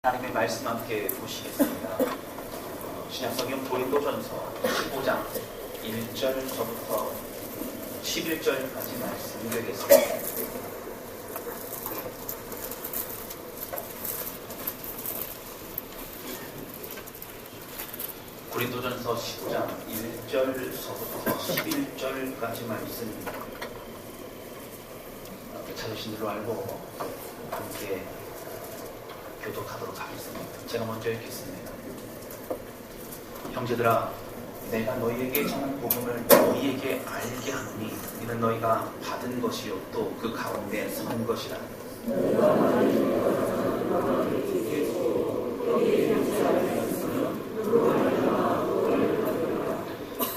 하나님의 말씀 함께 보시겠습니다. 신약성경 고린도전서 15장 1절서부터 11절까지 말씀 읽겠습니다. 고린도전서 15장 1절서부터 11절까지 말씀입니다. 찾으신 줄로 알고 함께 교독하도록 하겠습니다. 제가 먼저 읽겠습니다. 형제들아, 내가 너희에게 전한 복음을 너희에게 알게 하노니 이는 너희가 받은 것이요 또 그 가운데 선 것이라.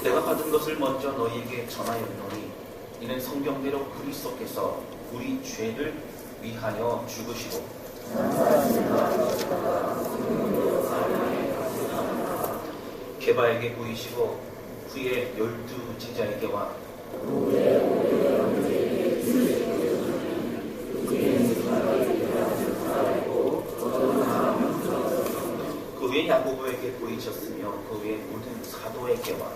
내가 받은 것을 먼저 너희에게 전하였노니 이는 성경대로 그리스도께서 우리 죄를 위하여 죽으시고 게바에게 보이시고 후에 12 제자에게와 그 후에 야고보에게 보이셨으며 그 후에 모든 사도에게와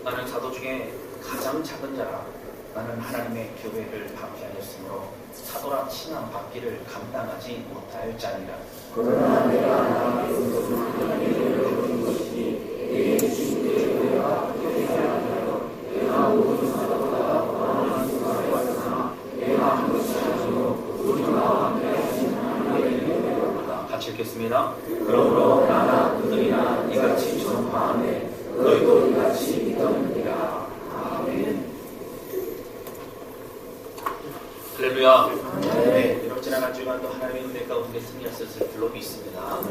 나는 사도 중에 가장 작은 자라. 나는 하나님의 교회를 박해하였으므로 사도라 칭함 받기를 감당하지 못할 자니라. 그러나 내가 하나님의 배우는 것이 내게 주신 교회가 교회하여 내가 모든 사도보다 많은 수가 되었으나 내가 한 것이 아니요 우리가 함께 하신 하나님의 교회로다. 같이 읽겠습니다. 그러므로 나나 그들이나 이같이 전파하네 너희도 이같이 믿었느니라. 아멘. 할렐루야. 네, 이렇게 지나간 주간도 하나님의 은혜 가운데 승리하셨을 줄로 믿습니다.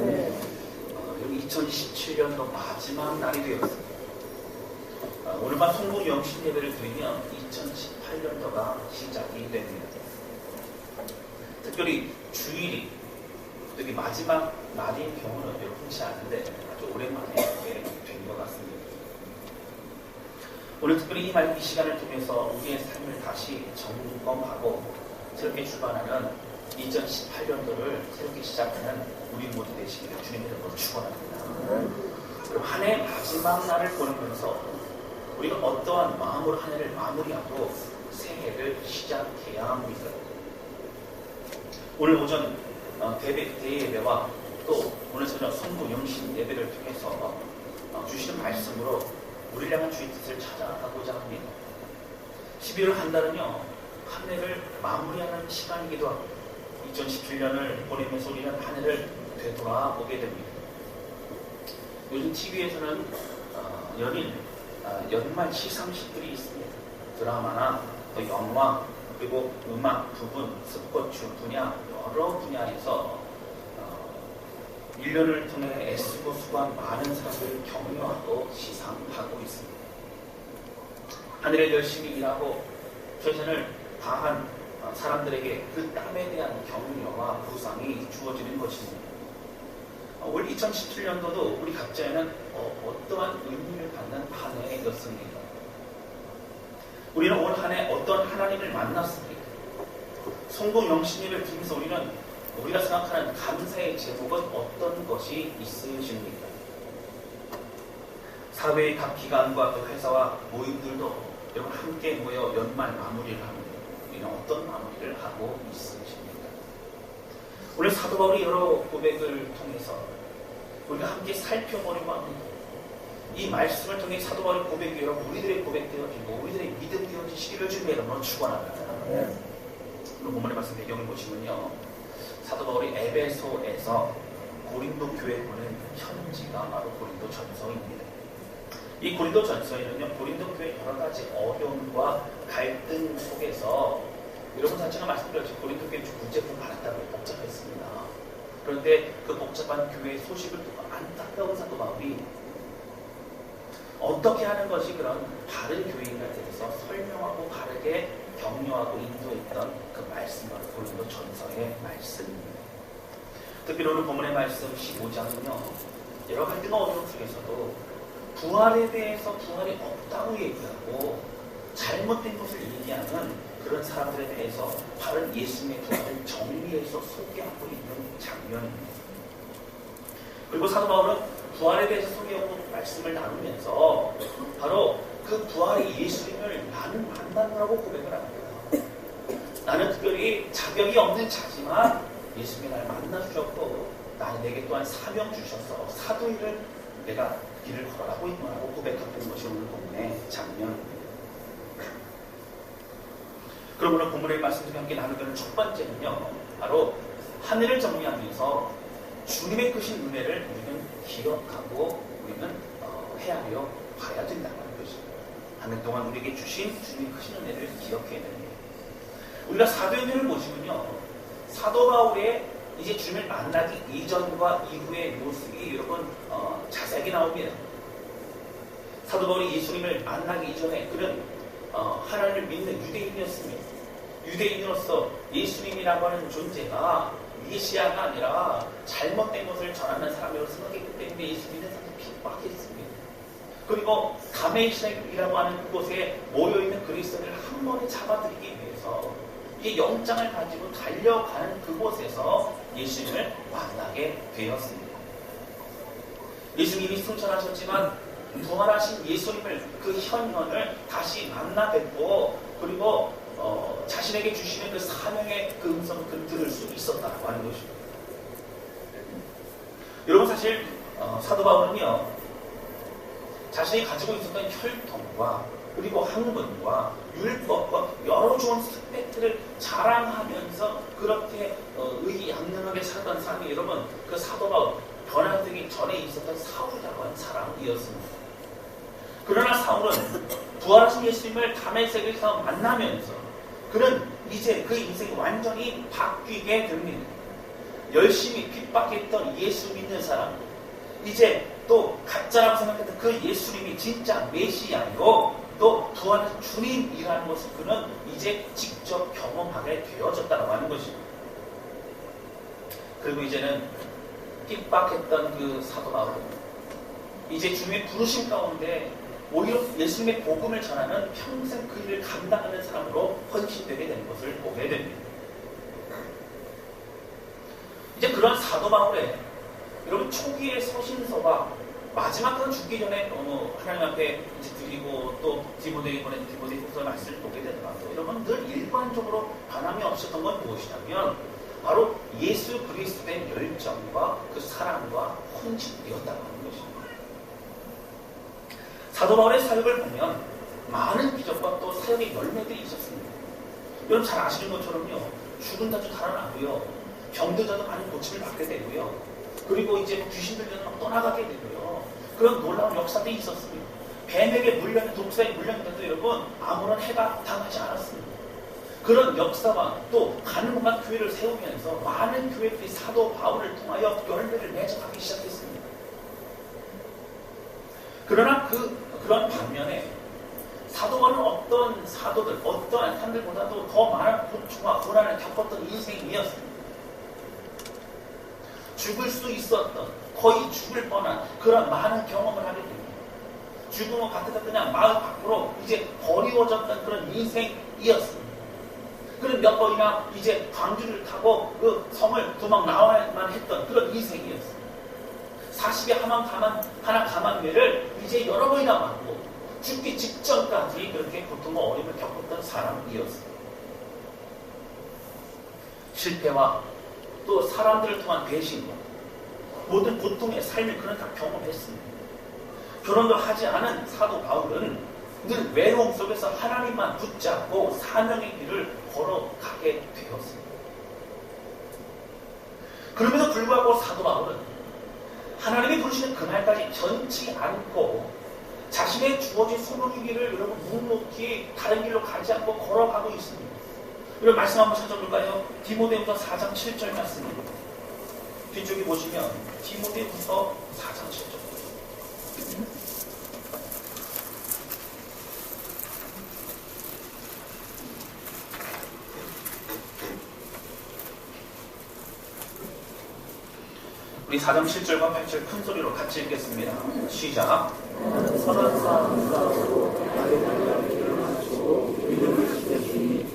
여기 2017년도 마지막 날이 되었습니다. 오늘 밤 송구 영신 예배를 드리면 2018년도가 시작이 됩니다. 특별히 주일이 여기 마지막 날인 경우는 흔치 않은데 아주 오랜만에 이렇게 된 것 같습니다. 오늘 특별히 이 시간을 통해서 우리의 삶을 다시 점검하고 새롭게 출발하는 2018년도를 새롭게 시작하는 우리 모두 되시기를 주님의 이름으로 축원합니다. 그럼 한 해 마지막 날을 보내면서 우리가 어떠한 마음으로 한 해를 마무리하고 새해를 시작해야 합니까? 오늘 오전 대예배와 또 오늘 저녁 성부 영신 예배를 통해서 주시는 말씀으로 우리를 향한 주의 뜻을 찾아가고자 합니다. 12월 한 달은요, 한 해를 마무리하는 시간이기도 하고 2017년을 보내면서 우리는 한 해를 되돌아보게 됩니다. 요즘 TV에서는 연말 시상식들이 있습니다. 드라마나 또 영화 그리고 음악 부분, 스포츠 분야 여러 분야에서 1년을 통해 애쓰고 수고한 많은 사람들을 격려하고 시상하고 있습니다. 하늘에 열심히 일하고 최선을 다한 사람들에게 그 땀에 대한 격려와 보상이 주어지는 것입니다. 올 2017년도도 우리 각자에는 어떠한 의미를 갖는 한 해였습니다. 우리는 올 한 해 어떤 하나님을 만났습니까? 성공 영신예를 통해서 우리가 생각하는 감사의 제목은 어떤 것이 있으십니까? 사회의 각 기관과 그 회사와 모임들도 여러분 함께 모여 연말 마무리를 합니다. 우리는 어떤 마무리를 하고 있으십니까? 오늘 사도 바울이 여러 고백을 통해서 우리가 함께 살펴보려고 합니다. 이 말씀을 통해 사도 바울의 고백이 여러분 우리들의 고백 되어지고 우리들의 믿음 되어지시기를 주님의 이름으로 축원합니다. 오늘 본문의 말씀 배경을 보시면요, 사도 바울이 에베소에서 고린도 교회에 보낸 편지가 바로 고린도 전서입니다. 이 고린도 전서에는요, 고린도 교회의 여러 가지 어려움과 갈등 속에서 여러분 제가 말씀드렸죠. 고린도 교회 문제가 많았다고 복잡했습니다. 그런데 그 복잡한 교회의 소식을 듣고 안타까운 사도 바울이 어떻게 하는 것이 그런 바른 교회인가에 대해서 설명하고 바르게 격려하고 인도했던 그 말씀은 고린도 전서의 말씀입니다. 특별히 오늘 본문의 말씀 15장은요, 여러 갈등과 어려움 속에서도 부활에 대해서 부활이 없다고 얘기하고 잘못된 것을 얘기하는 그런 사람들에 대해서 바른 예수님의 부활을 정리해서 소개하고 있는 장면입니다. 그리고 사도 바울은 부활에 대해서 소개하고 말씀을 나누면서 바로 그 부활의 예수님을 나는 만나느라고 고백을 합니다. 나는 특별히 자격이 없는 자지만 예수님이 나를 만나주셨고 내게 또한 사명 주셔서 사도 일을 내가 길을 걸어가고 있노라고 고백하는 것이 오늘 본문의 장면입니다. 그럼 오늘 본문의 말씀들과 함께 나누는 첫 번째는요, 바로 하늘을 정리하면서 주님의 크신 은혜를 우리는 기억하고 우리는 헤아려 봐야 된다는 것입니다. 한 해 동안 우리에게 주신 주님의 크신 은혜를 기억해야 됩니다. 우리가 사도행전을 보시면요, 사도 바울의 이제 주님을 만나기 이전과 이후의 모습이 여러분 자세하게 나옵니다. 사도 바울이 예수님을 만나기 이전에 그는 하나님을 믿는 유대인이었습니다. 유대인으로서 예수님이라고 하는 존재가 메시아가 아니라 잘못된 것을 전하는 사람이라고 생각했기 때문에 예수 믿는 사람을 핍박했습니다. 그리고 다메섹이라고 하는 그곳에 모여있는 그리스도인을 한 번에 잡아들이기 위해서 이 영장을 가지고 달려가는 그곳에서 예수님을 만나게 되었습니다. 예수님이 승천하셨지만 부활하신 예수님을 그 현현을 다시 만나 뵙고 그리고 자신에게 주시는 그 사명의 그 음성을 들을 수 있었다고 하는 것입니다. 여러분 사실 사도 바울은요, 자신이 가지고 있었던 혈통과 그리고 학문과 율법과 여러 좋은 스펙들을 자랑하면서 그렇게 의기양양하게 살던 사람이 여러분 그 사도 바울 변화되기 전에 있었던 사울이라고 하는 사람이었습니다. 그러나 사울은 부활하신 예수님을 다메섹에서 만나면서 그는 이제 그 인생이 완전히 바뀌게 됩니다. 열심히 핍박했던 예수 믿는 사람, 이제 또 가짜라고 생각했던 그 예수님이 진짜 메시아이고 또 부활하신 주님이라는 것을 그는 이제 직접 경험하게 되어졌다고 하는 것입니다. 그리고 이제는 핍박했던 그 사도 바울은 이제 주님의 부르심 가운데 오히려 예수님의 복음을 전하는 평생 그 일을 감당하는 사람으로 헌신되게 되는 것을 보게 됩니다. 이제 그런 사도 바울의 여러분 초기의 서신서와 마지막으로 죽기 전에 하나님 앞에 이제 드리고 또 디모데에게 보낸 디모데후서 말씀을 보게 되더라도 여러분 늘 일관적으로 변함이 없었던 건 무엇이냐면 바로 예수 그리스도의 열정과 그 사랑과 헌신이었다고 하는 것입니다. 사도 바울의 사역을 보면 많은 기적과 또 사역의 열매들이 있었습니다. 여러분 잘 아시는 것처럼요, 죽은 자도 달아나고요, 병든 자도 많은 고침을 받게 되고요, 그리고 이제 귀신 들려는 막 떠나가게 되고요, 그런 놀라운 역사들이 있었습니다. 뱀에게 물려는 독사에 물렸는데도 여러분 아무런 해가 당하지 않았습니다. 그런 역사와 또 가는 곳만 교회를 세우면서 많은 교회들이 사도 바울을 통하여 열매를 맺어가기 시작했습니다. 그러나 그런 반면에 사도 바울은 어떤 사도들, 어떠한 사람들보다도 더 많은 고통과 고난을 겪었던 인생이었습니다. 죽을 수 있었던, 거의 죽을 뻔한 그런 많은 경험을 하게 됩니다. 죽음은 같아서 그냥 마음 밖으로 이제 버리워졌던 그런 인생이었습니다. 그런 몇 번이나 이제 광주를 타고 그 성을 도망 나와야만 했던 그런 인생이었습니다. 40의 하나 가만매를 이제 여러 번이나 맞고 죽기 직전까지 그렇게 고통과 어려움을 겪었던 사람이었습니다. 실패와 또 사람들을 통한 배신과 모든 고통의 삶을 그는 다 경험했습니다. 결혼도 하지 않은 사도 바울은 늘 외로움 속에서 하나님만 붙잡고 사명의 길을 걸어가게 되었습니다. 그럼에도 불구하고 사도 바울은 하나님이 부르시는 그날까지 견치 않고 자신의 주어진 소명의 길을 여러분 묵묵히 다른 길로 가지 않고 걸어가고 있습니다. 여러분 말씀 한번 찾아볼까요? 디모데후서 4장 7절 말씀입니다. 뒤쪽에 보시면 디모데후서 4장 7절. 우리 4장 7절과 8절 큰 소리로 같이 읽겠습니다. 시작. 선한 사람과 믿음을 지켜주니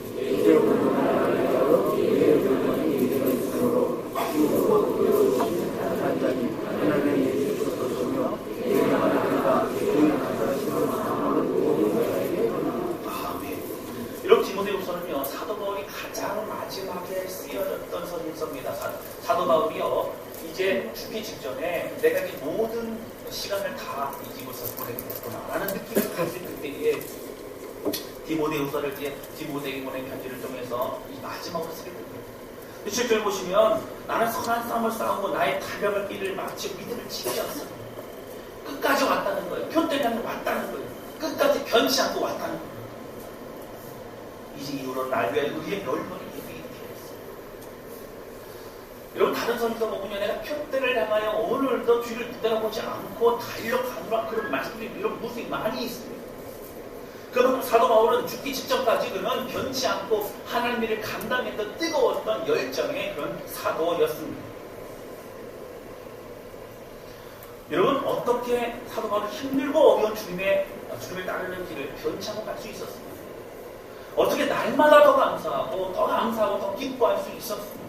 가장 마지막에 쓰여졌던 서신서입니다. 사도 바울이요, 이제 죽기 직전에 내가 이 모든 시간을 다 이 집에서 보내게 됐구나 라는 느낌을 가질 그때에 디모데후서를 디모데에게 보낸 편지를 통해서 이 마지막으로 쓰게 됩니다. 7절 보시면 나는 선한 싸움을 싸우고 나의 달려갈 길을 마치고 믿음을 지켰어. 끝까지 왔다는 거예요. 표대장에 왔다는 거예요. 끝까지 변치 않고 왔다는 거예요. 이제 이후로 날 위하여 의의 멸망이 예비되게 되었어요. 여러분 다른 선지서 보면요, 내가 표대를 향하여 오늘도 뒤를 뒤돌아보지 않고 달려가노라 그런 말씀들이 이런 무수히 많이 있습니다. 그러면 사도 바울은 죽기 직전까지 그는 변치 않고 하나님 일을 감당했던 뜨거웠던 열정의 그런 사도였습니다. 여러분 어떻게 사도 바울은 힘들고 어려운 주님을 따르는 길을 변치 않고 갈 수 있었습니까? 어떻게 날마다 더 감사하고 더 기뻐할 수 있었습니까?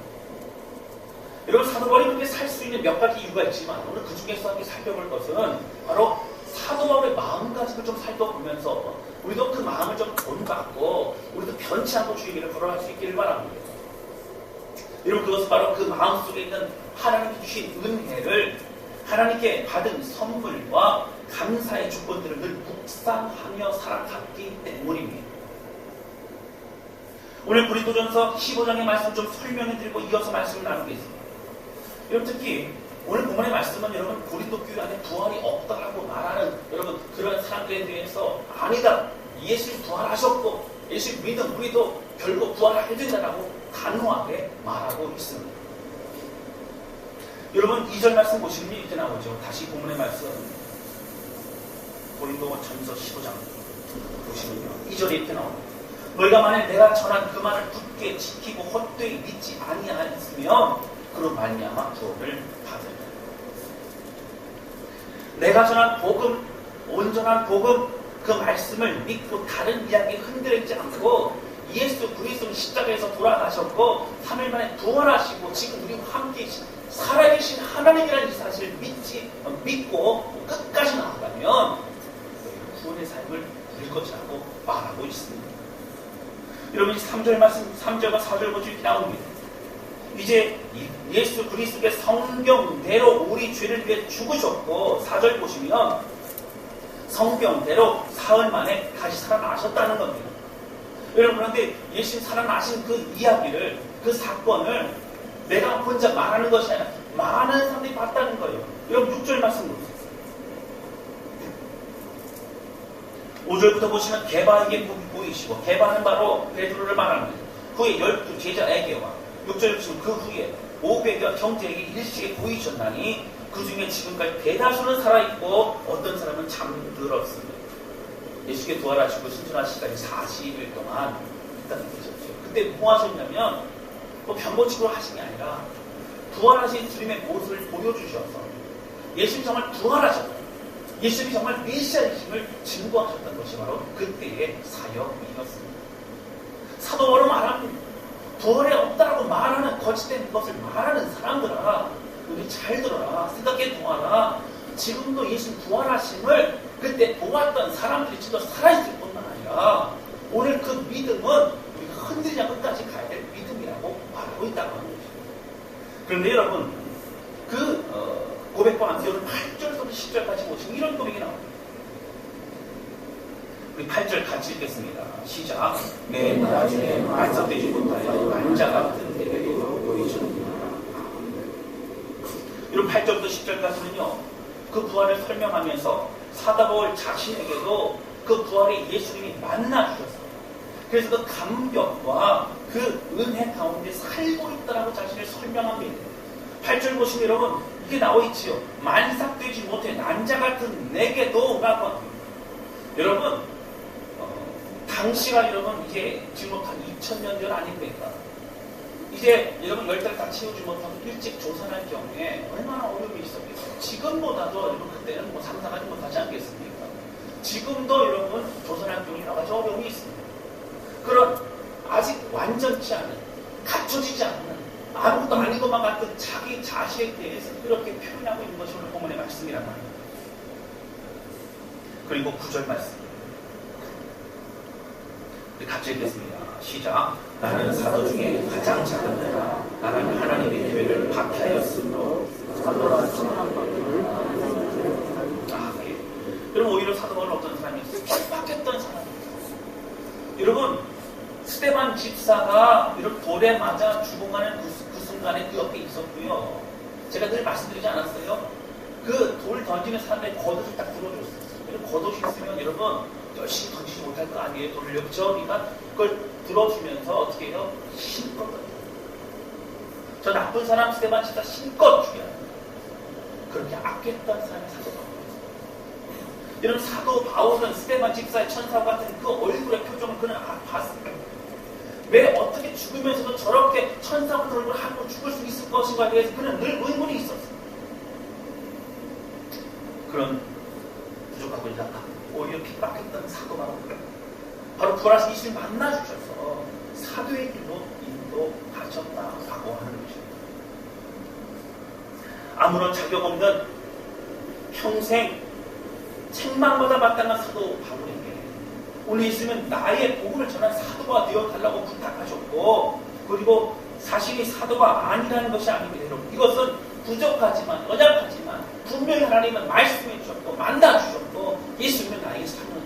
여러분 사도 바울이 그렇게 살 수 있는 몇 가지 이유가 있지만 오늘 그 중에서 함께 살펴볼 것은 바로 사도 바울의 마음가짐을 좀 살펴보면서 우리도 그 마음을 좀 본받고 우리도 변치 않고 주의 길을 걸어갈 수 있기를 바랍니다. 여러분 그것은 바로 그 마음속에 있는 하나님께 주신 은혜를 하나님께 받은 선물과 감사의 조건들을 늘 묵상하며 살아갔기 때문입니다. 오늘 고린도전서 15장의 말씀 좀 설명해드리고 이어서 말씀을 나누겠습니다. 여러분 특히 오늘 본문의 말씀은 여러분 고린도 교회 안에 부활이 없다라고 말하는 여러분 그런 사람들에 대해서 아니다. 예수님 부활하셨고 예수님 믿음 우리도 결국 부활해야 된다라고 단호하게 말하고 있습니다. 여러분 2절 말씀 보시면 이렇게 나오죠. 다시 본문의 말씀 고린도전서 15장 보시면요. 2절에 이렇게 나옵니다. 너희가 만일 내가 전한 그 말을 굳게 지키고 헛되이 믿지 아니하였으면 그로 말미암아 구원을 받으리라. 내가 전한 복음, 온전한 복음 그 말씀을 믿고 다른 이야기에 흔들리지 않고 예수 그리스도는 십자가에서 돌아가셨고 3일 만에 부활하시고 지금 우리와 함께 살아계신 하나님이라는 이 사실을 믿고 끝까지 나아가면 구원의 삶을 누릴 것이라고 말하고 있습니다. 여러분 3절 말씀 3절과 4절 보시면 이렇게 나옵니다. 이제 예수 그리스도의 성경대로 우리 죄를 위해 죽으셨고 4절 보시면 성경대로 사흘 만에 다시 살아나셨다는 겁니다. 여러분 그런데 예수님 살아나신 그 이야기를 그 사건을 내가 혼자 말하는 것이 아니라 많은 사람들이 봤다는 거예요. 여러분 6절 말씀 보세요. 5절부터 보시면 게바에게 보이시고 게바는 바로 베드로를 말합니다. 후에 12 제자에게와 6절 보시면 그 후에 500여 형제에게 일시에 보이셨나니 그 중에 지금까지 대다수는 살아있고 어떤 사람은 잠들었습니다. 예수께 부활하시고 신천하시기까지 40일 동안 있다는 것이었죠. 그때 뭐 하셨냐면 병고치고 하신 게 아니라 부활하신 주님의 모습을 보여주셔서 예수님이 정말 부활하셨다. 예수님이 정말 메시아이심을 증거하셨던 것이 바로 그때의 사역이었습니다. 사도 바울은 말합니다. 부활에 없다라고 말하는 거짓된 것을 말하는 사람들아 우리 잘 들어라. 생각해 보아라. 지금도 예수님 부활하심을 그때 보았던 사람들이 지금 살아있을 뿐만 아니라 오늘 그 믿음은 우리가 흔들리지 않고 끝까지 가야 될 믿음이라고 말하고 있다고 하는 것입니다. 그런데 여러분 그 고백과 함께 오늘 8절부터 10절까지 보시면 이런 고백이 나옵니다. 우리 8절 같이 읽겠습니다. 시작. 맨 나중에 말썽되지 못하여 난자 같은 대대로 보이셨느냐. 이런 8절부터 10절까지는요. 그 부활을 설명하면서 사도 바울 자신에게도 그 부활의 예수님이 만나주셨어요. 그래서 그 감격과 그 은혜 가운데 살고 있다라고 자신을 설명합니다. 8절 보시면 여러분 이게 나와 있지요. 만삭되지 못해 난자 같은 내게도 라고 합니다. 여러분 당시가 여러분 이제 지금 한 2000년 전 아닙니까? 이제 여러분 10달 다 채우지 못하고 일찍 조산할 경우에 얼마나 어려움이 있었겠어요. 지금보다도 여러분 그때는 뭐 상상하지 못하지 않겠습니까? 지금도 여러분 조산할 경우에 여러 가지 어려움이 있습니다. 그런 아직 완전치 않은 갖춰지지 않는 아무것도 아닌 것만 같은 자기 자신에 대해서 이렇게 표현하고 있는 것이 오늘 본문의 말씀이란 말입니다. 그리고 9절 말씀 우리 같이 읽겠습니다. 시작. 나는 사도 중에 가장 작은 자라. 나는 하나님의 교회를 박해하였으므로 사도라 칭한 바를 그럼 오히려 사도 바울은 어떤 사람이었어요? 핍박했던 사람입니다. 여러분, 스데반 집사가 이렇게 돌에 맞아 죽어가는 그 순간에 그 옆에 있었고요. 제가 늘 말씀드리지 않았어요? 그 돌 던지는 사람의 겉옷을 딱 들어줬어요. 겉옷이 있으면 여러분 열심히 던지지 못할 거 아니에요? 돌을 그렇죠? 그러니까 그걸 들어주면서 어떻게 해요? 힘껏 던져요. 저 나쁜 사람 스데반 집사 힘껏 죽여야 합니다. 그렇게 아꼈던 사람이 사도 바울. 이런 사도 바울은 스데반 집사의 천사와 같은 그 얼굴의 표정을 그는 봤습니다. 왜 어떻게 죽으면서도 저렇게 천사 같은 얼굴을 하고 죽을 수 있을 것인가에 대해서 그는 늘 의문이 있었어요. 그런 부족하고 약한 오히려 핍박했던 사도 바로 부활하신 예수를 만나주셔서 사도의 길로 인도하셨다라고 하는 것입니다. 아무런 자격 없는 평생 책망마다 마땅한 사도 바울에게 오늘 예수님은 나의 복음을 전한 사도가 되어달라고 부탁하셨고, 그리고 자신이 사도가 아니라는 것이 아닙니다. 여러분, 이것은 부족하지만 연약하지만 분명히 하나님은 말씀해 주셨고 만나 주셨고 예수님은 나에게 삶을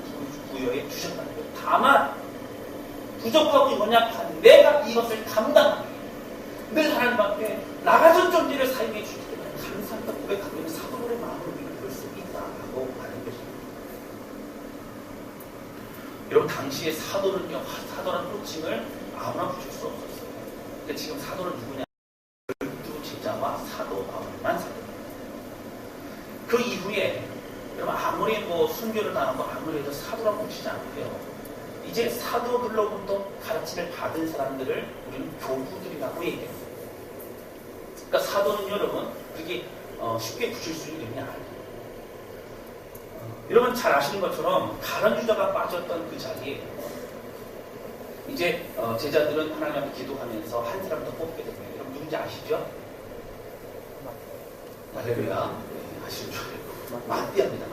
부여해 주셨다는 거예요. 다만 부족하고 연약한 내가 이것을 감당하기 늘 하나님 앞에 나가전 존재를 사용해 주기 때문에 감사하다 고백하면 사도의 마음을 이룰 수 있다라고 하는 것입니다. 여러분, 당시에 사도는요, 사도라는 호칭을 아무나 붙일 수 없었어요. 근데 지금 사도는 누구냐? 열두 제자와 사도 바울만 사도입니다. 그 이후에 여러분 아무리 순교를 당하고 아무리 해도 사도라고 붙이지 않고요. 이제 사도들로부터 가르침을 받은 사람들을 우리는 교부들이라고 얘기해요. 그러니까 사도는 여러분 그게 쉽게 붙일 수 있는 이름이 아니에요. 여러분 잘 아시는 것처럼 가룟 유다가 빠졌던 그 자리에 이제 제자들은 하나님 앞에 기도하면서 한 사람 더 뽑게 됩니다. 여러분 누군지 아시죠? 할렐루야. 아시는 줄 알고 마띠아입니다.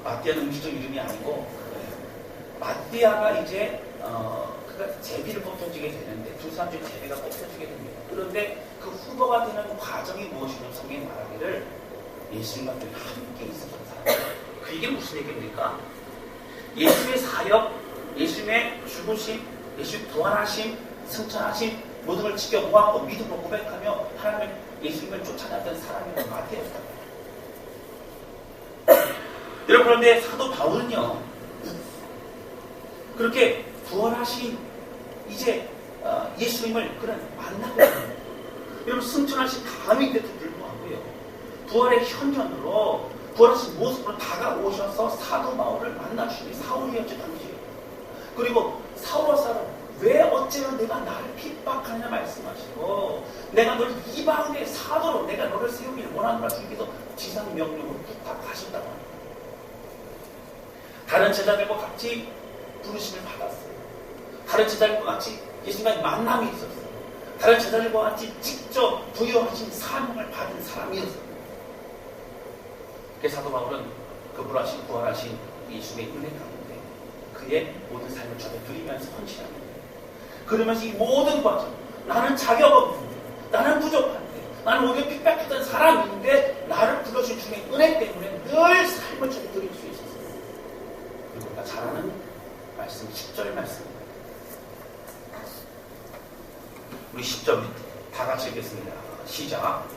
마띠아는 음식적 이름이 아니고 마띠아가 이제 그가 제비를 뽑혀지게 되는데 두 사람 중에 제비가 뽑혀지게 됩니다. 그런데 그 후보가 되는 과정이 무엇이냐면 성경이 말하기를 예수님과 함께 있었던 사람. 그 이게 무슨 얘기입니까? 예수님의 사역, 예수님의 죽으심, 예수님 부활하심, 승천하심 모든 걸 지켜보았고 믿음으로 고백하며 하나님의 예수님을 쫓아다녔던 사람이 마태였다. 여러분, 그런데 사도 바울은요 그렇게 부활하신 이제 예수님을 그런 만나고 있는 여러분 승천하신 다음인데도 불구하고요 부활의 현현으로 부활하신 모습으로 다가오셔서 사도 바울을 만나주신 게 사울이었죠 당시에. 그리고 사울아 왜 어째서 내가 나를 핍박하냐 말씀하시고 내가 너를 이방의 사도로 내가 너를 세우기를 원하노라 주께서 지상 명령으로 부탁하신다고 합니다. 다른 제자들과 같이 부르심을 받았어요. 다른 제자들과 같이 예수님과의 만남이 있었어요. 다른 제자들과 같이 직접 부여하신 사명을 받은 사람이었어요. 그래서 사도 바울은 그 부활하신 예수님의 은혜 가운데 그의 모든 삶을 전해드리면서 헌신합니다. 그러면서 이 모든 과정, 나는 자격 없는데, 나는 부족한데, 나는 오히려 핍박했던 사람인데 나를 불러주신 주님의 은혜 때문에 늘 삶을 전해드릴 수 있었어요. 그리고 우리가 잘 아는 말씀, 10절 말씀입니다. 우리 10절 다 같이 읽겠습니다. 시작.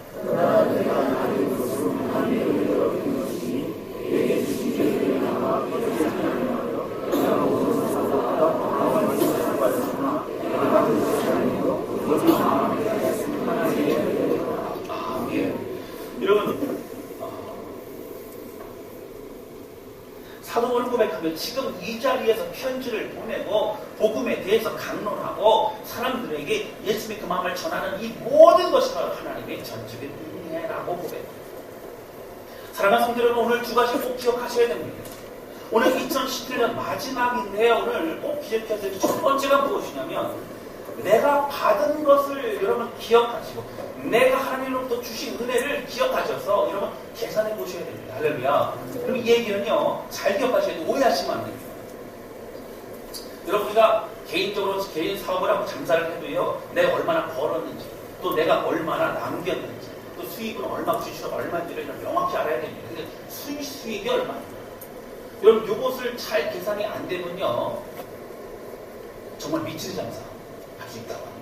여러분, 사도를 고백하면 지금 이 자리에서 편지를 보내고 복음에 대해서 강론하고 사람들에게 예수님의 그 마음을 전하는 이 모든 것이 바로 하나님의 전적인 은혜라고 고백합니다. 사랑하는 성도 여러분, 오늘 두 가지 꼭 기억하셔야 됩니다. 오늘 2017년 마지막인데 오늘 꼭 기억해야 될 첫 번째가 무엇이냐면 내가 받은 것을 여러분 기억하시고 내가 하나님으로부터 주신 은혜를 기억하셔서 여러분 계산해 보셔야 됩니다. 할렐루야. 그럼 이 얘기는요 잘 기억하셔야 돼요. 오해하시면 안 됩니다. 여러분 우리가 개인적으로 개인 사업을 하고 장사를 해도요. 내가 얼마나 벌었는지 또 내가 얼마나 남겼는지 또 수익은 얼마 주시고 얼마인지를 명확히 알아야 됩니다. 근데 수익이 얼마입니까? 여러분 이것을 잘 계산이 안 되면요. 정말 미친 장사 할 수 있다고 합니다.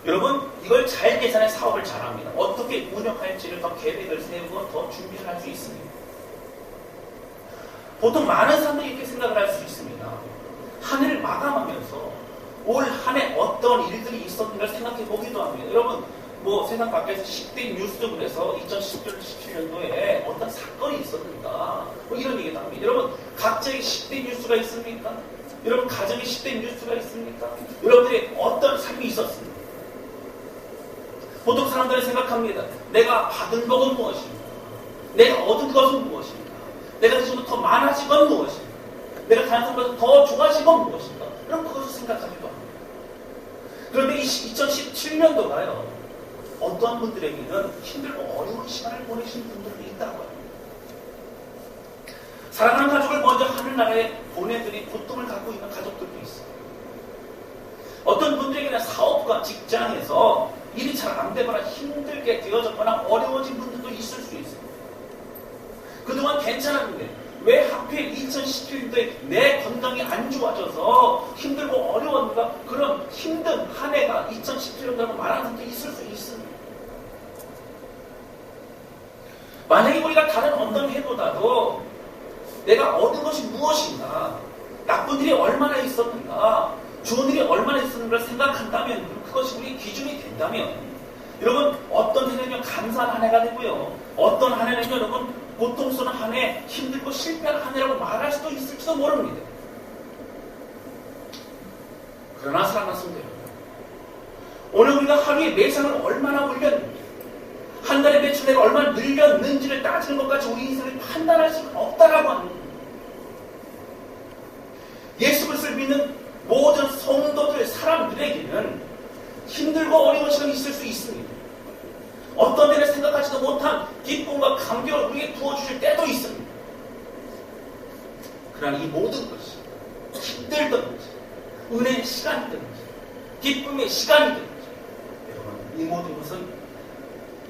여러분 이걸 잘 계산해 사업을 잘합니다. 어떻게 운영할지를 더 계획을 세우고 더 준비를 할 수 있습니다. 보통 많은 사람들이 이렇게 생각을 할 수 있습니다. 한 해를 마감하면서 올 한 해 어떤 일들이 있었는가를 생각해 보기도 합니다. 여러분 뭐 세상 밖에서 10대 뉴스 그래서 2017년도에 어떤 사건이 있었는가 뭐 이런 얘기도 합니다. 여러분 각자의 10대 뉴스가 있습니까? 여러분 가정의 10대 뉴스가 있습니까? 여러분들의 어떤 삶이 있었습니까? 보통 사람들은 생각합니다. 내가 받은 것은 무엇입니까? 내가 얻은 것은 무엇입니까? 내가 지금 더 많아진 건 무엇입니까? 내가 다른 사람보다 더 좋아진 건 무엇입니까? 그럼 그것을 생각하기도 합니다. 그런데 이 2017년도가요. 어떠한 분들에게는 힘들고 어려운 시간을 보내신 분들도 있다고 합니다. 사랑하는 가족을 먼저 하늘나라에 보내드린 고통을 갖고 있는 가족들도 있어요. 어떤 분들에게는 사업과 직장에서 일이 잘 안 되거나 힘들게 되어졌거나 어려워진 분들도 있을 수 있어요. 그동안 괜찮았는데 왜 하필 2017년도에 내 건강이 안 좋아져서 힘들고 어려웠는가? 그런 힘든 한 해가 2017년도라고 말하는 게 있을 수 있습니다. 만약에 우리가 다른 어떤 해보다도 내가 얻은 것이 무엇인가, 나쁜 일이 얼마나 있었는가, 좋은 일이 얼마나 있었는가를 생각한다면, 그것이 우리 기준이 된다면, 여러분 어떤 해는요 감사한 한 해가 되고요, 어떤 한 해는요 여러분 고통스러운 한 해, 힘들고 실패한 한 해라고 말할 수도 있을지도 모릅니다. 그러나 사랑하는 성도들, 오늘 우리가 하루에 매상을 얼마나 올렸는지, 한 달에 매출 내가 얼마나 늘렸는지를 따지는 것까지 우리 인생을 판단할 수는 없다라고 합니다. 예수 그리스도를 믿는 모든 성도들, 사람들에게는 힘들고 어려운 시간이 있을 수 있습니다. 어떤 때는 생각하지도 못한 기쁨과 감격을 우리에게 부어주실 때도 있습니다. 그러나 이 모든 것이 힘들든지 은혜의 시간이든지 기쁨의 시간이든지 여러분 이 모든 것은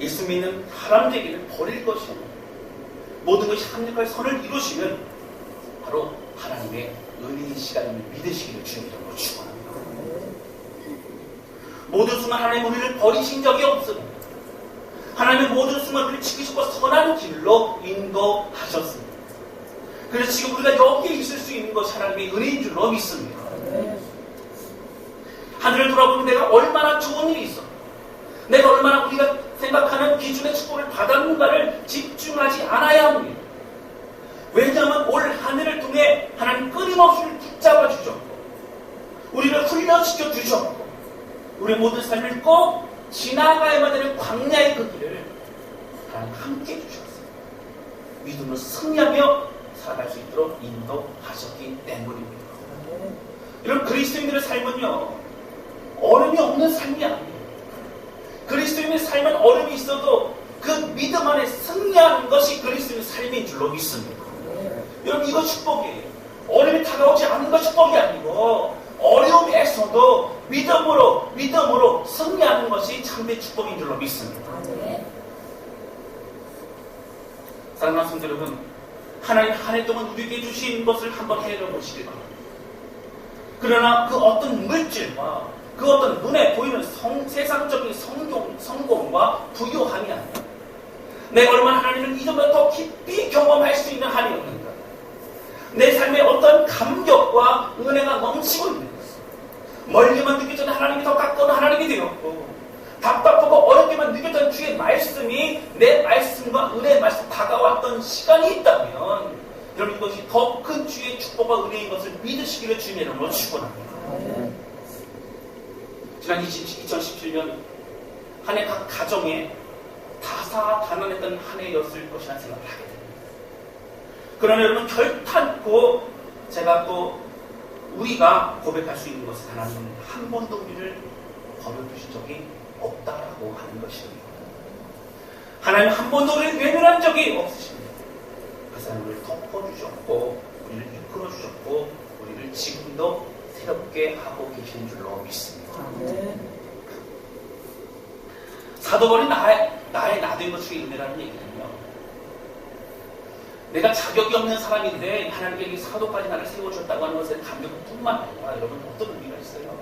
예수 믿는 사람들에게는 버릴 것이고 모든 것이 합력할 선을 이루시면 바로 하나님의 은혜의 시간임을 믿으시기를 주님으로 축원합니다. 모든 순간 하나님의 은혜를 버리신 적이 없습니다. 하나님의 모든 순간을 지키시고 선한 길로 인도하셨습니다. 그래서 지금 우리가 여기에 있을 수 있는 것이 하나님의 은혜인 줄로 믿습니다. 하늘을 돌아보면 내가 얼마나 좋은 일이 있어, 내가 얼마나 우리가 생각하는 기준의 축복을 받았는가를 집중하지 않아야 합니다. 왜냐하면 올 하늘을 통해 하나님 끊임없이 붙잡아 주셨고 우리를 훈련시켜 주셨고 우리의 모든 삶을 꼭 지나가야만 되는 광야의 그 길을 하나님 함께 해주셨어요. 믿음으로 승리하며 살아갈 수 있도록 인도하셨기 때문입니다. 이런 그리스도인들의 삶은요 어려움이 없는 삶이 아니에요. 그리스도인의 삶은 어려움이 있어도 그 믿음 안에 승리하는 것이 그리스도인의 삶인 줄로 믿습니다. 여러분 이거 축복이에요. 어려움이 다가오지 않는 것 축복이 아니고 어려움에서도 믿음으로 승리하는 것이 참된 축복인 줄로 믿습니다. 사랑하는 성도 여러분, 하나님 한 해 동안 우리에게 주신 것을 한번 헤아려보시기 바랍니다. 그러나 그 어떤 물질과 그 어떤 눈에 보이는 세상적인 성공과 부유함이 아니라 내가 얼마나 하나님을 이전보다 더 깊이 경험할 수 있는 한 해였는가, 내 삶에 어떤 감격과 은혜가 넘치고 있는 것, 멀게만 느껴졌던 하나님이 더 가까운 하나님이 되었고 답답하고 어렵게만 느꼈던 주의 말씀이 내 말씀과 은혜의 말씀 다가왔던 시간이 있다면 여러분 이것이 더 큰 주의 축복과 은혜인 것을 믿으시기를 주님의 이름으로 축원합니다. 지난 2017년 한 해 각 가정에 다사다난했던 한 해였을 것이라는 생각을 하게 됩니다. 그러나 여러분 결탄코 제가 또 우리가 고백할 수 있는 것은 하나님은 한 번도 우리를 버려두신 적이 없다라고 하는 것입니다. 하나님 한 번도 우리를 외면한 적이 없으십니다. 그 사람을 덮어주셨고 우리를 이끌어주셨고 우리를 지금도 새롭게 하고 계신 줄로 믿습니다. 사도 바울이 나의 나된 것 중에 있네라는 얘기는요, 내가 자격이 없는 사람인데 하나님께 사도까지 나를 세워줬다고 하는 것에 감격뿐만 아니라 여러분 어떤 의미가 있어요?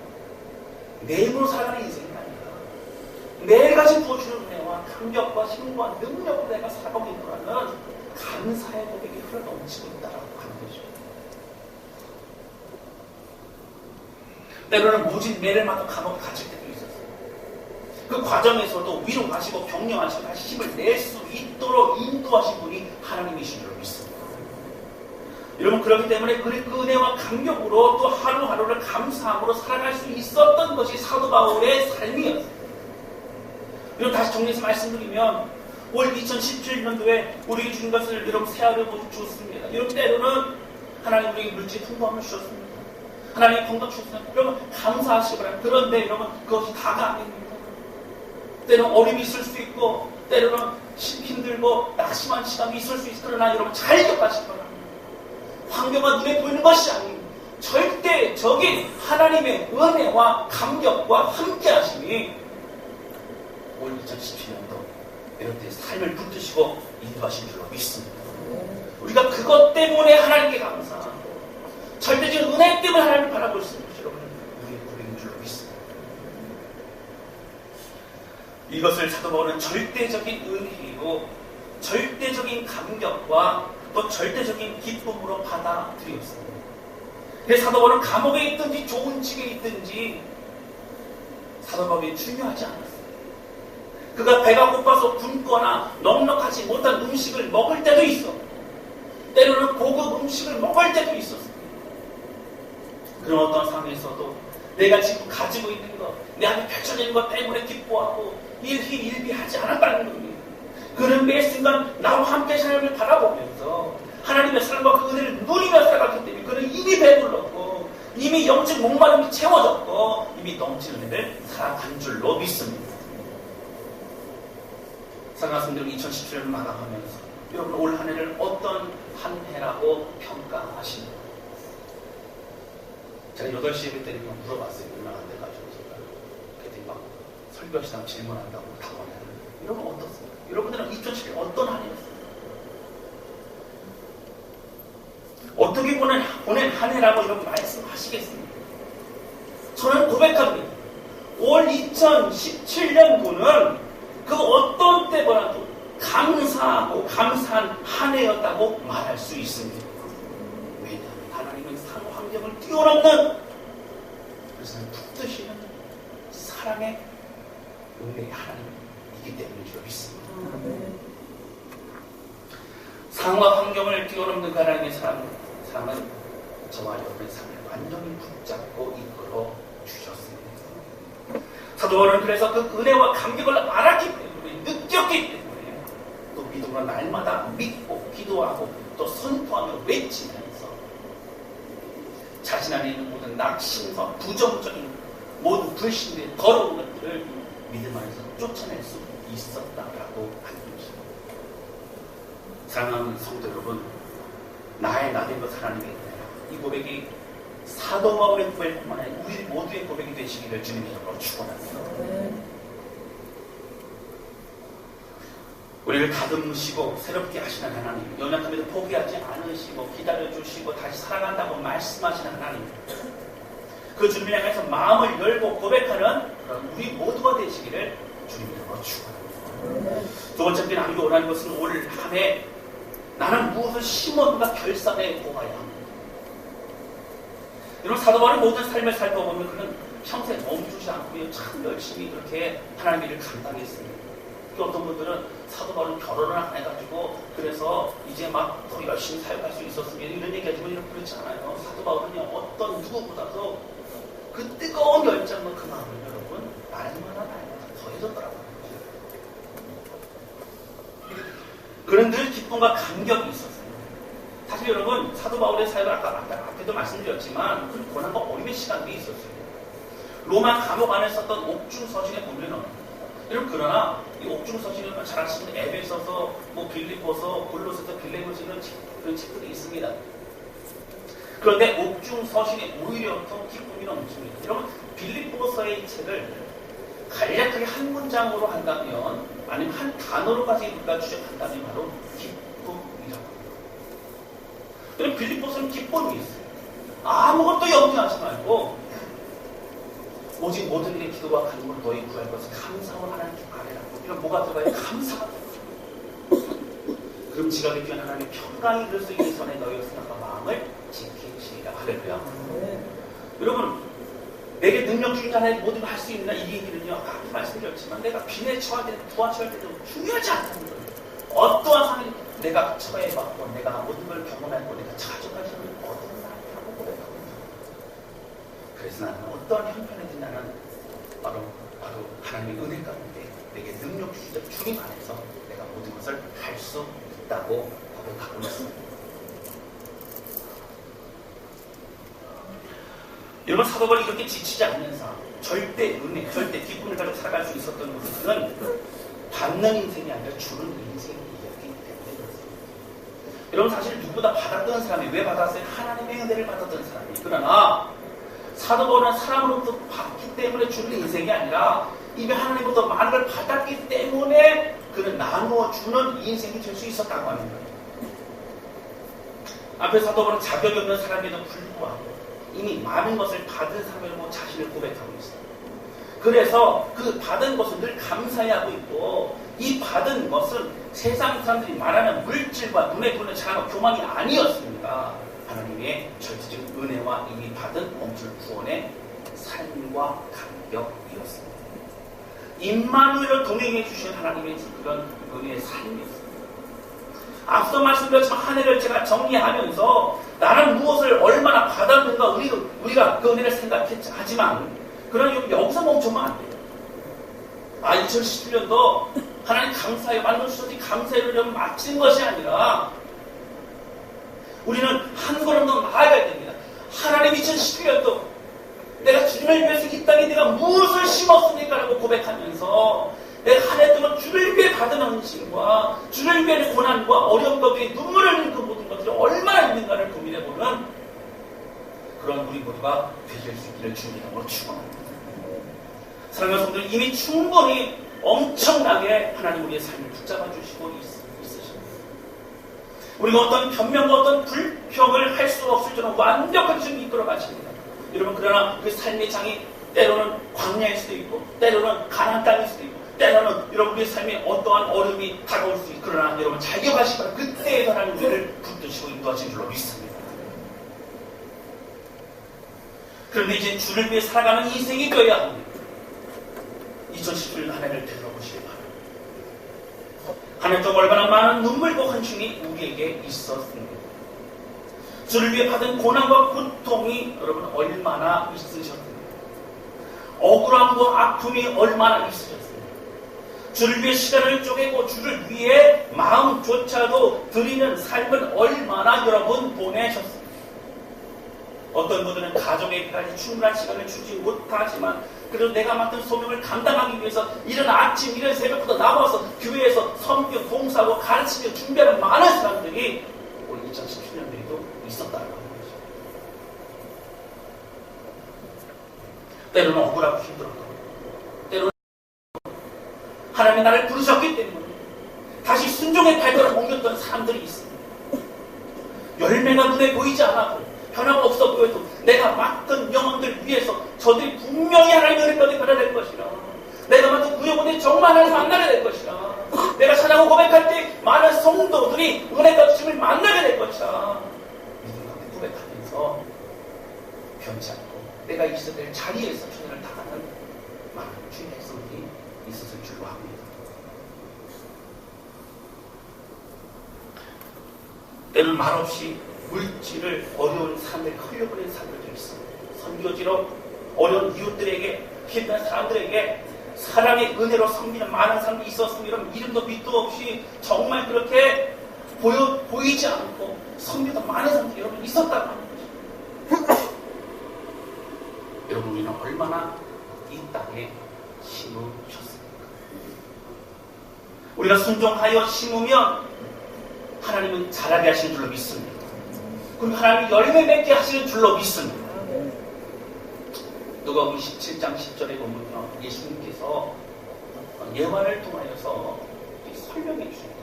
내 힘으로 살아가는 인생이 아니라 내가 지금 부어주는 은혜와 감격과 힘과 능력으로 내가 살아가고 있노라는 감사의 고백이 흘러넘치고 있다라고 하는 거죠. 때로는 모진 매를 맞고 감옥에 갇힐 때도 있었어요. 그 과정에서도 위로하시고 격려하시고 다시 힘을 낼 수 있도록 인도하신 분이 하나님이신 줄 믿습니다. 여러분, 그렇기 때문에 그 은혜와 감격으로 또 하루하루를 감사함으로 살아갈 수 있었던 것이 사도 바울의 삶이었어요. 여러분, 다시 정리해서 말씀드리면 올 2017년도에 우리에게 주신 것을 여러분 새하루 주었습니다. 여러분, 때로는 하나님 우리에게 물질 풍부함을 주셨습니다. 하나님 건강 주셨습니다. 여러분, 감사하시기 바랍니다. 그런데 여러분, 그것이 다가 아닙니다. 때로는 어려움이 있을 수 있고 때로는 힘들고 낙심한 시간이 있을 수 있을 그러나 여러분 잘 기억하시기 바랍니다. 환경과 눈에 보이는 것이 아닌 절대적인 하나님의 은혜와 감격과 함께 하심이 올 2017년도 여러분들의 삶을 붙드시고 인도하신 줄로 믿습니다. 우리가 그것 때문에 하나님께 감사하고 절대적인 은혜 때문에 하나님을 바라볼 수 있는 것이 여러분 우리의 고백인 줄로 믿습니다. 이것을 사도 바울은 절대적인 은혜이고 절대적인 감격과 또 절대적인 기쁨으로 받아들였습니다. 그래서 사도 바울은 감옥에 있든지 좋은 집에 있든지 사도 바울이 중요하지 않았어요. 그가 배가 고파서 굶거나 넉넉하지 못한 음식을 먹을 때도 있어. 때로는 고급 음식을 먹을 때도 있었어요. 그런 어떤 상황에서도 내가 지금 가지고 있는 것, 내 앞에 펼쳐져 있는 것 때문에 기뻐하고 일희일비하지 않았다는 겁니다. 그는 매 순간 나와 함께 하나님을 바라보면서 하나님의 사랑과 그 은혜를 누리며 살아갔기 때문에 그는 이미 배불렀고 이미 영적 목마름이 채워졌고 이미 넘치는 은혜를 살아간 줄로 믿습니다. 사랑하는 분들, 2017년을 마감하면서 여러분 올 한 해를 어떤 한 해라고 평가하십니까? 제가 8시 예배 때리면 물어봤어요. 얼마나 안 돼가지고 제가 그랬더니 막 설교하시다가 질문한다고 당황해요. 여러분 어떻습니까? 여러분들은 2017년 어떤 한 해였어요? 어떻게 보낸 한 해라고 여러분 말씀하시겠습니까? 저는 고백합니다. 올 2017년도는 그 어떤 때보다도 감사하고 감사한 한 해였다고 말할 수 있습니다. 왜냐하면 하나님은 환경을 뛰어넘는 그래서 붙드시는 사랑의 은혜의 하나님이기 때문인 줄 믿습니다. 상황과 환경을 뛰어넘는 그 하나님의 사랑은 저와 여러분의 삶을 완전히 붙잡고 이끌어 주셨습니다. 사도 바울은 그래서 그 은혜와 감격을 알았기 때문에 느꼈기 때문에 또 믿음으로 날마다 믿고 기도하고 또 선포하며 외치면서 자신 안에 있는 모든 낙심과 부정적인 모든 불신의 더러운 것들을 믿음 안에서 쫓아낼 수 있었다라고 하는 것입니다. 사랑하는 성도 여러분, 나의 나된 것 하나님의 은혜라. 이 고백이 사도 바울의 고백뿐만 아니라 우리 모두의 고백이 되시기를 주님의 이름으로 축원합니다. 우리를 다듬으시고 새롭게 하시는 하나님, 연약함에도 포기하지 않으시고 기다려주시고 다시 살아간다고 말씀하시는 하나님, 그 주님을 향해서 마음을 열고 고백하는 우리 모두가 되시기를 주님의 이름으로 축원합니다. 두 번째 때 나누기 원하는 것은 올 한 해 나는 무엇을 심었는가 결산해 보아야 합니다. 여러분, 사도 바울의 모든 삶을 살펴보면 그는 평생 멈추지 않고 참 열심히 그렇게 하나님의 일을 감당했습니다. 또 어떤 분들은 사도 바울은 결혼을 안 해가지고 그래서 이제 막 더 열심히 사역할 수 있었으면 이런 얘기하지만 이런 그렇지 않아요. 사도 바울은요 어떤 누구보다도 그 뜨거운 열정과 그 마음을 여러분 날마다 더해졌더라고요. 그는 늘 기쁨과 감격이 있었어요. 사실 여러분 사도 바울의 사역을 아까 앞에도 말씀드렸지만 그 고난과 어림의 시간도 있었어요. 로마 감옥 안에 썼던 옥중 서신에 보면은 여러분 그러나 이 옥중 서신을 잘 아시는 에베소서, 뭐 빌립보서, 골로새서, 빌레몬서 이런 그런 책들이 있습니다. 그런데 옥중서신이 오히려 더 기쁨이 넘칩니다. 여러분, 빌립보서의 이 책을 간략하게 한 문장으로 한다면, 아니면 한 단어로까지 우리가 추적한다면 바로 기쁨이라고 합니다. 그럼 빌립보서는 기쁨이 있어요. 아무것도 염려하지 말고 오직 모든 일에 기도와 간구로 너희 구할 것을 감사와 하나님께 아뢰라고. 이런 뭐가 들어가요? 감사가 들어가요. 그럼 지각에 귀한 하나님의 평강이 이룰 수 있는 선에 너희의 생각과 마음을 지키시리라. 할렐루야. 여러분, 내게 능력 주신 하나님 모든 걸 할 수 있느냐, 이 얘기는요, 아까 말씀드렸지만 내가 빈에 처할 때, 부하 처할 때도 중요하지 않다는 거예요. 어떠한 상황이 내가 처해봤고 내가 모든 걸 경험했고 내가 자족할 수 있는 어떤 사람이라고 고백하고 있는. 그래서 나는 어떠한 형편이든 나는 바로 하나님의 은혜 가운데 내게 능력 주시는 주님 안에서 내가 모든 것을 할 수 있다고 고백하고 있습니다. 여러분, 사도 바울이 이렇게 지치지 않는 사람, 절대 은혜, 절대 기쁨을 가지고 살아갈 수 있었던 것은 그는 받는 인생이 아니라 주는 인생이었기 때문에 그렇습니다. 여러분, 사실 누구보다 받았던 사람이 왜 받았어요? 하나님의 은혜를 받았던 사람이. 그러나 사도 바울은 사람으로부터 받기 때문에 주는 인생이 아니라 이미 하나님부터 많은 걸 받았기 때문에 그는 나누어 주는 인생이 될 수 있었다고 하는 거예요. 앞에 사도 바울은 자격이 없는 사람에도 불구하고 이미 많은 것을 받은 사람이라고 자신을 고백하고 있어요. 그래서 그 받은 것을 늘 감사해하고 있고, 이 받은 것은 세상 사람들이 말하는 물질과 눈에 보이는 자랑과 교만이 아니었습니다. 하나님의 절대적인 은혜와 이미 받은 멈출 구원의 삶과 감격이었습니다. 임마누엘을 동행해 주신 하나님의 그런 은혜의 삶이었습니다. 앞서 말씀드렸지만 한 해를 제가 정리하면서 나는 무엇을 얼마나 받았는가 우리가 그 은혜를 생각했지. 하지만 그런 여기서 멈추면 안 돼요. 2017년도 하나님 감사해 만들어주셔서 감사해를 마친 것이 아니라 우리는 한 걸음 더 나아가야 됩니다. 하나님 2017년도 내가 주님을 위해서 이 땅에 내가 무엇을 심었습니까? 라고 고백하면서 내가 한 해 동안 주를 위해 받은 헌신과 주를 위해 고난과 어려움 가운데 눈물을 흘린 그 모든 것들이 얼마나 있는가를 고민해보는 그런 우리 모두가 되실 수 있기를 주님의 이름으로 축원합니다. 사랑하는 성도들, 이미 충분히 엄청나게 하나님 우리의 삶을 붙잡아 주시고 있으십니다. 우리가 어떤 변명과 어떤 불평을 할 수 없을 정도로 완벽하게 지금 이끌어 가십니다. 여러분, 그러나 그 삶의 장이 때로는 광야일 수도 있고 때로는 가나안 땅일 수도 있고 때로는 여러분의 삶에 어떠한 어려움이 다가올 수 있고, 그러나 여러분 자격하시고 그때에 하나님 우리를 붙드시고 인도하신 줄로 믿습니다. 그런데 이제 주를 위해 살아가는 인생이 되어야 합니다. 2017년 한 해를 되돌아보시기 바랍니다. 한 해 동안 얼마나 많은 눈물과 헌신이 우리에게 있었습니다. 주를 위해 받은 고난과 고통이 여러분 얼마나 있으셨습니까? 억울함과 아픔이 얼마나 있으셨습니까? 주를 위해 시간을 쪼개고 주를 위해 마음조차도 드리는 삶을 얼마나 여러분 보내셨습니까? 어떤 분들은 가정에 까지 충분한 시간을 주지 못하지만 그래도 내가 맡은 소명을 감당하기 위해서 이른 아침, 이른 새벽부터 나와서 교회에서 섬기고 봉사하고 가르치며 준비하는 많은 사람들이 올 2017년도에도 있었다는 거죠. 때로는 억울하고 힘들었던, 때로는 하나님이 나를 부르셨기 때문에 다시 순종의 발걸음을 옮겼던 사람들이 있습니다. 열매가 눈에 보이지 않아도 변화가 없어 보여도 내가 맡은 영혼들 위해서 저들이 분명히 하나님의 은혜까지 받아낼 것이라. 내가 맡은 구역원들이 정말 하나님 만나게 될 것이라. 내가 찬양하고 고백할 때 많은 성도들이 은혜가 주심을 만나게 될 것이라. 믿음 가운데 고백하면서 변치 않고 내가 있어야 될 자리에서 충현을 당하는 많은 주의 백성들이 있었을 줄로 합니다. 때는 말없이 물질을 어려운 사람들에게 흘려보낸 사람들도 있습니다. 선교지로 어려운 이웃들에게, 힘든 사람들에게 사랑의 은혜로 섬기는 많은 사람들이 있었습니다. 이름도 빛도 없이 정말 그렇게 보이지 않고 섬기던 많은 사람들이 여러분 있었다고 하는 거죠. 여러분, 우리는 얼마나 이 땅에 심으셨습니까? 우리가 순종하여 심으면 하나님은 자라게 하시는 줄로 믿습니다. 그리고 하나님이 열매 맺게 하시는 줄로 믿습니다. 누가복음 17장 10절에 보면요, 예수님께서 예화를 통하여서 설명해 주십니다.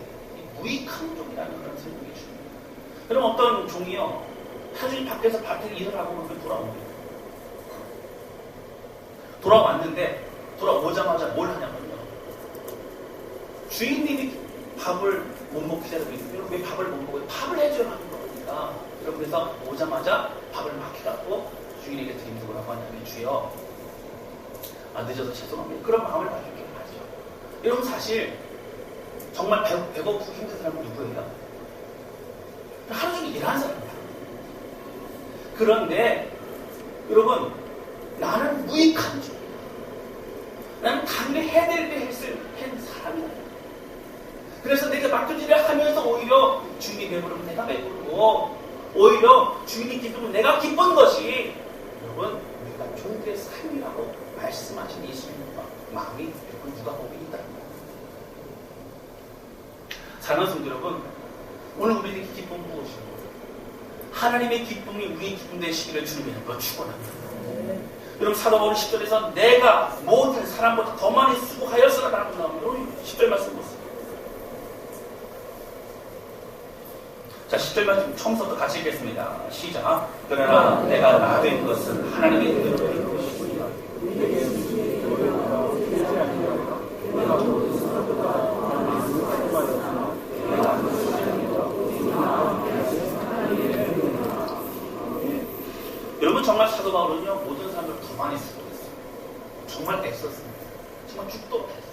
무익한 종이라는 그런 설명해 주십니다. 그럼 어떤 종이요, 하루 밖에서 밭에 일을 하고 그러면 돌아옵니다. 돌아왔는데 돌아오자마자 뭘 하냐면요, 주인님이 밥을 못 먹기 기다리고 있으면 왜 밥을 못 먹어요? 밥을 해줘야 하는 거니까. 그래서 오자마자 밥을 막 해갖고 주인에게 드리면 뭐라고 하냐면, 주여, 늦어서 죄송합니다. 그런 마음을 가지게 하죠. 여러분, 사실 정말 배고프고 힘든 사람은 누구예요? 하루 종일 일하는 사람입니다. 그런데 여러분, 나는 무익한 종, 나는 당연히 해야 될 때 한 사람이다. 그래서 내가 맡겨지려 하면서 오히려 주인이 배부르면 내가 배부르고, 오히려 주인이 기쁘면 내가 기쁜 것이, 여러분, 우리가 종들의 삶이라고 말씀하신 예수님의 마음이 여러분 누가복음에 있다는 거예요. 사랑하는 성도 여러분, 오늘 우리에게 기쁨은 무엇이고, 하나님의 기쁨이 우리의 기쁨 되시기를 주님의 이름으로 축원합니다. 여러분, 사도 바울이 10절에서 내가 모든 사람보다 더 많이 수고하였으라라고 나오면 10절 말씀 보세요. 자, 10절 말씀 처음부터 같이 읽겠습니다. 시작. 그러나 내가 나 된 것은 하나님의 은혜로 된 것이니라. 여러분, 정말 사도 바울은요, 모든 사람을 더 많이 수고했어요. 정말 애썼습니다. 정말 죽도록 했어요.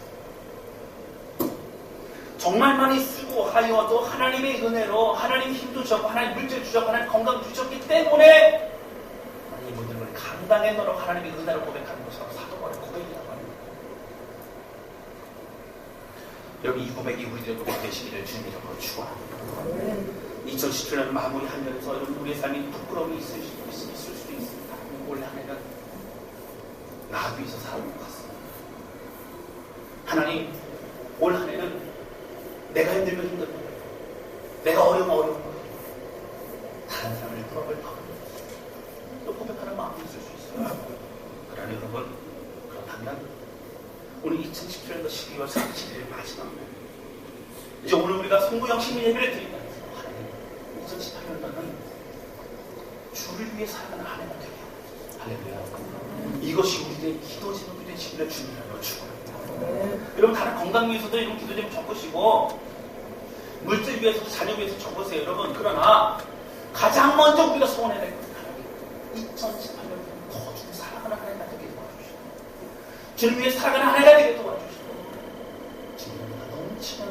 정말 많이 수고하여도 하나님의 은혜로 하나님 힘도 주셨고, 하나님 물질 주셨고, 하나님 건강 주셨기 때문에 이 모든 걸 감당해내도록 하나님의 은혜를 고백하는 것이라고 사도 바울의 고백이라고 합니다. 여러분, 이 고백이 우리들의 고백 되시기를 주님 이름으로 축원합니다. 2017년 마무리하면서 여러분, 우리의 삶이 부끄러움이 있을 수도 있습니다. 올 한해는 나를 위해서 살아온 것 같습니다. 하나님, 올 한해는 내가 힘들면 힘들고, 내가 어려우면 어려운 거예요. 다른 사람을 부러울 또 고백하는 마음이 있을 수 있어요. 그러나 여러분, 그렇다면 오늘 2017년도 12월 31일 마지막 날, 이제 오늘 우리가 송구영 시민 예배를 드린다면서, 하나님, 2018년도는 주를 위해 살아가는 한 해가 되게 할렐루야. 이것이 우리의 기도 제목이 되시기를 주님으로 축원합니다. 여러분, 다른 건강 위해서도 이런 기도 제목 적으시고, 물질 위해서도 자녀 위해서 적으세요. 여러분, 그러나 가장 먼저 우리가 소원해야 될 것은 하나님, 2018년 더 주를 살아가는 한 해가 되게 도와주시고, 주를 위해 살아가는 한 해가 되게 도와주시고, 주님보다 넘치는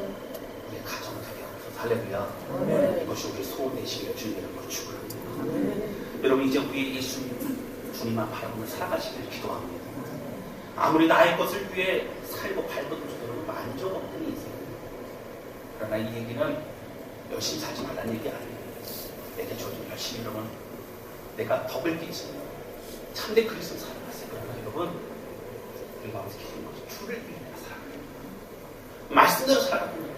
우리의 가정을 되게 하옵소서. 할렐루야. 이것이 우리의 소원 되시기를 주님으로 축원합니다. 여러분, 이제 우리 주님만 바라보며 살아가시기를 기도합니다. 아무리 나의 것을 위해 살고 밟아도 여러분 만족 없는 인생입니다. 그러나 이 얘기는 열심히 살지 말라는 얘기 아니에요. 내게 저도 열심히 여러분, 내가 덕을 끼치며 참된 그리스도 살아갔어요. 그러나 여러분, 우리가 어디서 기도하는 것이 주를 위해 내가 살아가는 거예요. 말씀대로 살아가는 거예요.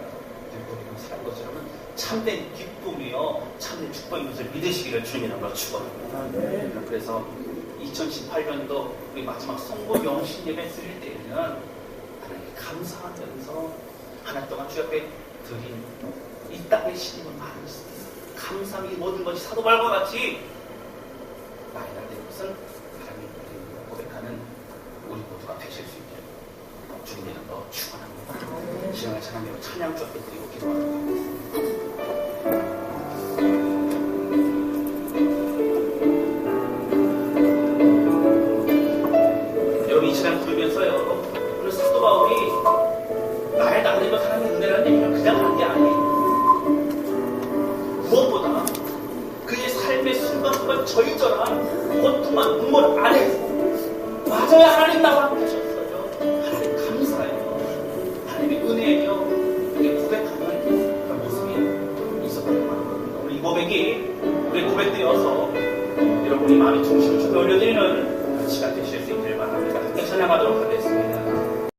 우리가 살아간 것이 여러분 참된 기쁨이요, 참된 축복인 것을 믿으시기를 주님이라고 축원합니다. 그래서 2018년도 우리 마지막 성부 영신 예배 드릴 때에는 하나님께 감사하면서 하나 동안 주 앞에 드린 이 땅의 신임은 많이 있습니다. 감사함이 모든 것이 사도 바울과 같이 나의 날 된 것은 하나님 고백하는 우리 모두가 되실 수 있게 주님의 이름으로 축원합니다. 시간을 찬양하며 찬양 주 앞에 드리고 기도하도록 하겠습니다. 여러분, 이 시간 부르면서요, 오늘 사도 바울이 나의 나름대로 하나님의 은혜라는 얘기를 그냥 하는 게 아니에요. 무엇보다 그의 삶의 순간순간 절절한 고통만 눈물 안에서 맞아요, 하나님 나와 함께 하셨어요. 하나님 감사해요. 하나님의 은혜예요. 이렇게 고백하는 그런 모습이 있었다는 말입니다. 오늘 이 고백이 우리의 고백되어서 여러분이 마음의 중심을 좀 올려드리는 시간 되실 수 있기를 바랍니다. 함께 찬양하도록 하겠습니다.